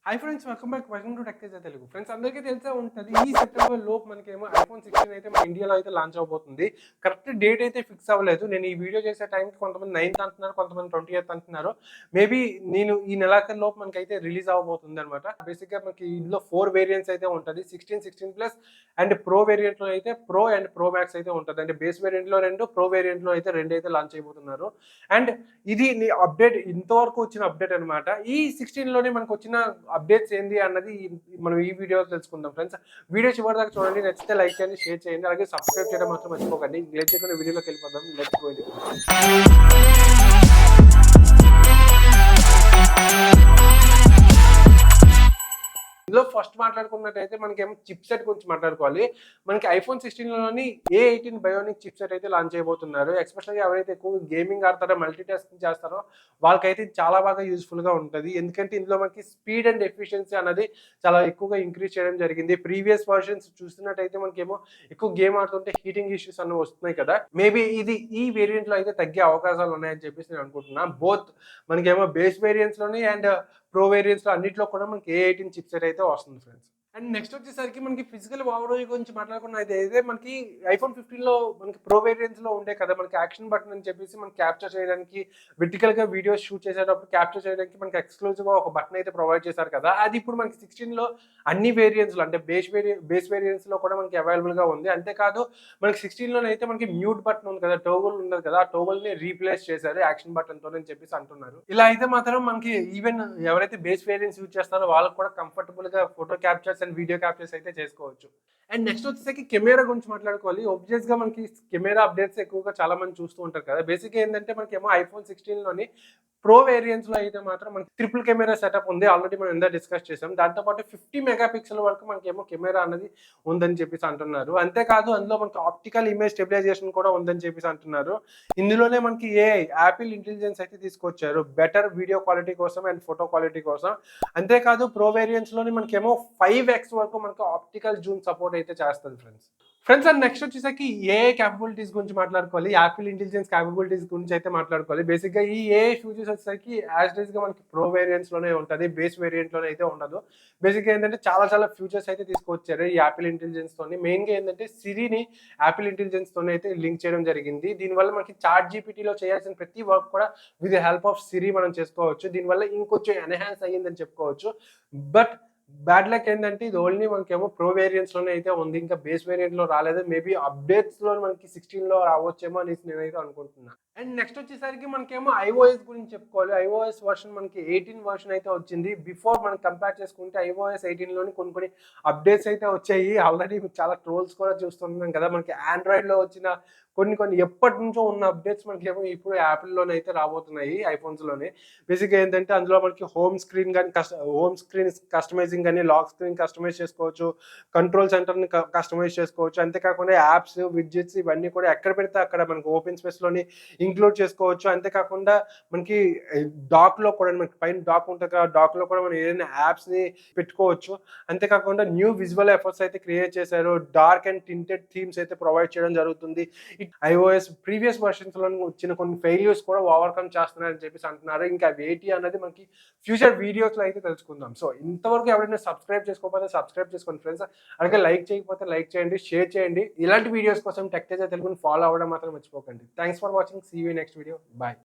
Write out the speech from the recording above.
Hi friends, welcome to tech Teja Telugu. Friends, అందరికీ తెలిసే ఉంటుంది ఈ సెప్టెంబర్ లోపు మనకేమో ఐఫోన్ 16 అయితే మన ఇండియాలో అయితే లాంచ్ అవబోతుంది. కరెక్ట్ డేట్ అయితే ఫిక్స్ అవ్వలేదు. నేను ఈ వీడియో చేసే టైంకి కొంతమంది 9th అంటున్నారు, కొంతమంది 20th అంటున్నారు. మేబీ నేను ఈ నెలాఖరు లోపు మనకైతే రిలీజ్ అవబోతుంది అనమాట. బేసిక్గా మనకి ఇందులో 4 వేరియంట్స్ అయితే ఉంటుంది. 16, 16+ అండ్ ప్రో వేరియంట్లో అయితే ప్రో అండ్ ప్రో మ్యాక్స్ అయితే ఉంటుంది. అంటే బేస్ వేరియంట్లో 2, ప్రో వేరియంట్లో అయితే 2 అయితే లాంచ్ అయిపోతున్నారు. అండ్ ఇది అప్డేట్ ఇంతవరకు వచ్చిన అప్డేట్ అనమాట. ఈ 16లోనే మనకు వచ్చిన అప్డేట్స్ ఏంది అన్నది మనం ఈ వీడియోలో తెలుసుకుందాం ఫ్రెండ్స్. వీడియో చివరి దాకా చూడండి, నచ్చితే లైక్ చేయండి, షేర్ చేయండి, అలాగే సబ్స్క్రైబ్ చేయడం మాత్రం మర్చిపోకండి. లేట్ చేయకుండా వీడియోలోకి వెళ్ళిపోదాం. Let's go. ఇందులో ఫస్ట్ మాట్లాడుకున్నట్టయితే మనకేమో చిప్ సెట్ గురించి మాట్లాడుకోవాలి. మనకి ఐఫోన్ 16లోని A18 బయోనిక్ చిప్ సెట్ అయితే లాంచ్ చేయబోతున్నారు. ఎస్పెషల్గా ఎవరైతే ఎక్కువ గేమింగ్ ఆడతారో, మల్టీ టాస్కింగ్ చేస్తారో వాళ్ళకైతే చాలా బాగా యూస్ఫుల్గా ఉంటుంది. ఎందుకంటే ఇందులో మనకి స్పీడ్ అండ్ ఎఫిషియన్సీ అనేది చాలా ఎక్కువగా ఇంక్రీజ్ చేయడం జరిగింది. ప్రీవియస్ వర్షన్స్ చూస్తున్నట్టయితే మనకేమో ఎక్కువ గేమ్ ఆడుతుంటే హీటింగ్ ఇష్యూస్ అన్నీ వస్తున్నాయి కదా. మేబీ ఇది ఈ వేరియంట్లో అయితే తగ్గే అవకాశాలు ఉన్నాయని చెప్పేసి నేను అనుకుంటున్నాను. బోత్ మనకేమో బేస్ వేరియంట్స్లోని అండ్ ప్రో వేరియంట్స్లో అన్నింటిలో కూడా మనకి A18 చిప్ సెట్ అయితే వస్తుంది ఫ్రెండ్స్. అండ్ నెక్స్ట్ వచ్చేసరికి మనకి ఫిజికల్ ఓవరాల్ గురించి మాట్లాడుకున్నది మనకి ఐఫోన్ 15లో మనకి ప్రో వేరియంట్స్లో ఉండే కదా, మనకి యాక్షన్ బటన్ అని చెప్పేసి మనకి క్యాప్చర్ చేయడానికి, వెర్టికల్గా వీడియోస్ షూట్ చేసేటప్పుడు క్యాప్చర్ చేయడానికి మనకి ఎక్స్క్లూజివ్గా ఒక బటన్ అయితే ప్రొవైడ్ చేశారు కదా. అది ఇప్పుడు మనకి 16లో అన్ని వేరియంట్స్లో అంటే బేస్ వేరియంట్స్లో కూడా మనకి అవైలబుల్గా ఉంది. అంతేకాదు మనకి 16లోనే అయితే మనకి మ్యూట్ బటన్ ఉంది కదా, టోగుల్ ఉన్నది కదా, ఆ టోగుల్ని రీప్లేస్ చేశారు యాక్షన్ బటన్తో అని చెప్పేసి అంటున్నారు. ఇలా అయితే మాత్రం మనకి ఈవెన్ ఎవరైతే బేస్ వేరియంట్స్ యూజ్ చేస్తారో వాళ్ళకి కూడా కంఫర్టబుల్గా photo captures and video captures అయితే చేసుకోవచ్చు. అండ్ నెక్స్ట్ వచ్చేసరికి కెమెరా గురించి మాట్లాడుకోవాలి. ఆబ్వియస్గా మనకి కెమెరా అప్డేట్స్ ఎక్కువగా చాలా మంది చూస్తూ ఉంటారు కదా. బేసిక్గా ఏంటంటే మనకేమో ఐఫోన్ 16లోని ప్రో వేరియంట్స్లో అయితే మాత్రం మనకి ట్రిపుల్ కెమెరా సెటప్ ఉంది. ఆల్రెడీ మనం ఎంత డిస్కస్ చేసాం. దాంతోపాటు 50 మెగాపిక్సెల్ వరకు మనకేమో కెమెరా అనేది ఉందని చెప్పేసి అంటున్నారు. అంతేకాదు అందులో మనకి ఆప్టికల్ ఇమేజ్ స్టెబిలైజేషన్ కూడా ఉందని చెప్పేసి అంటున్నారు. ఇందులోనే మనకి యాపిల్ ఇంటెలిజెన్స్ అయితే తీసుకొచ్చారు బెటర్ వీడియో క్వాలిటీ కోసం అండ్ ఫోటో క్వాలిటీ కోసం. అంతేకాదు ప్రో వేరియంట్స్లోని మనకేమో 5x వరకు మనకి ఆప్టికల్ జూమ్ సపోర్ట్ అయితే చేస్తుంది ఫ్రెండ్స్. అండ్ నెక్స్ట్ వచ్చేసరికి ఏఐ క్యాపబిలిటీస్ గురించి మాట్లాడుకోవాలి. యాపిల్ ఇంటెలిజెన్స్ క్యాపబిలిటీస్ గురించి అయితే మాట్లాడుకోవాలి. బేసిక్గా ఈ ఏఐ ఫ్యూచర్స్ వచ్చేసరికి యాజ్ గా మనకి ప్రో వేరియంట్స్లోనే ఉంటుంది, బేస్ వేరియంట్లోనే అయితే ఉండదు. బేసిక్గా ఏంటంటే చాలా ఫ్యూచర్స్ అయితే తీసుకొచ్చారు ఈ యాపిల్ ఇంటెలిజెన్స్తోని. మెయిన్గా ఏంటంటే సిరిని యాపిల్ ఇంటెలిజెన్స్తోనే అయితే లింక్ చేయడం జరిగింది. దీనివల్ల మనకి చాట్ జీపీటీలో చేయాల్సిన ప్రతి వర్క్ కూడా విత్ ద హెల్ప్ ఆఫ్ సిరి మనం చేసుకోవచ్చు. దీనివల్ల ఇంకొంచెం ఎన్హాన్స్ అయ్యిందని చెప్పుకోవచ్చు. బట్ బ్యాడ్ లక్ ఏంటంటే ఇది ఓన్లీ మనకేమో ప్రో వేరియంట్స్లోనే అయితే ఉంది, ఇంకా బేస్ వేరియంట్లో రాలేదు. మేబీ అప్డేట్స్లో మనకి 16లో రావచ్చేమో అనేసి నేనైతే అనుకుంటున్నాను. అండ్ నెక్స్ట్ వచ్చేసరికి మనకేమో iOS గురించి చెప్పుకోవాలి. iOS వర్షన్ మనకి 18 వర్షన్ అయితే వచ్చింది. బిఫోర్ మనం కంపేర్ చేసుకుంటే iOS 18లోని కొన్ని అప్డేట్స్ అయితే వచ్చాయి. ఆల్రెడీ చాలా ట్రోల్స్ కూడా చూస్తున్నాం కదా. మనకి ఆండ్రాయిడ్లో వచ్చిన కొన్ని ఎప్పటి నుంచో ఉన్న అప్డేట్స్ మనకేమో ఇప్పుడు యాపిల్లోనే అయితే రాబోతున్నాయి, ఐఫోన్స్లోనే. బేసిక్గా ఏంటంటే అందులో మనకి హోమ్ స్క్రీన్ కస్టమైజింగ్ కానీ, లాక్ స్క్రీన్ కస్టమైజ్ చేసుకోవచ్చు, కంట్రోల్ సెంటర్ని కస్టమైజ్ చేసుకోవచ్చు. అంతేకాకుండా యాప్స్, విడ్జెట్స్ ఇవన్నీ కూడా ఎక్కడ పెడితే అక్కడ మనకి ఓపెన్ స్పేస్లోని ఇంక్లూడ్ చేసుకోవచ్చు. అంతేకాకుండా మనకి డాక్లో కూడా మనకి పైన డాక్ ఉంటుంది కదా, డాక్లో కూడా మనం ఏదైనా యాప్స్ని పెట్టుకోవచ్చు. అంతేకాకుండా న్యూ విజువల్ ఎఫర్ట్స్ అయితే క్రియేట్ చేశారు. డార్క్ అండ్ టింటెడ్ థీమ్స్ అయితే ప్రొవైడ్ చేయడం జరుగుతుంది. ఐఓఎస్ ప్రీవియస్ వర్షన్స్లో వచ్చిన కొన్ని ఫెయిల్యూర్స్ కూడా ఓవర్కమ్ చేస్తున్నారని చెప్పేసి అంటున్నారు. ఇంకా వేటి అనేది మనకి ఫ్యూచర్ వీడియోస్లో అయితే తెలుసుకుందాం. సో ఇంతవరకు ఎవరైనా సబ్స్క్రైబ్ చేసుకోకపోతే సబ్స్క్రైబ్ చేసుకోండి ఫ్రెండ్స్. అలాగే లైక్ చేయకపోతే లైక్ చేయండి, షేర్ చేయండి. ఇలాంటి వీడియోస్ కోసం టెక్ తేజ తెలుగుని ఫాలో అవ్వడం మాత్రం మర్చిపోకండి. Thanks for watching. See you next video. Bye.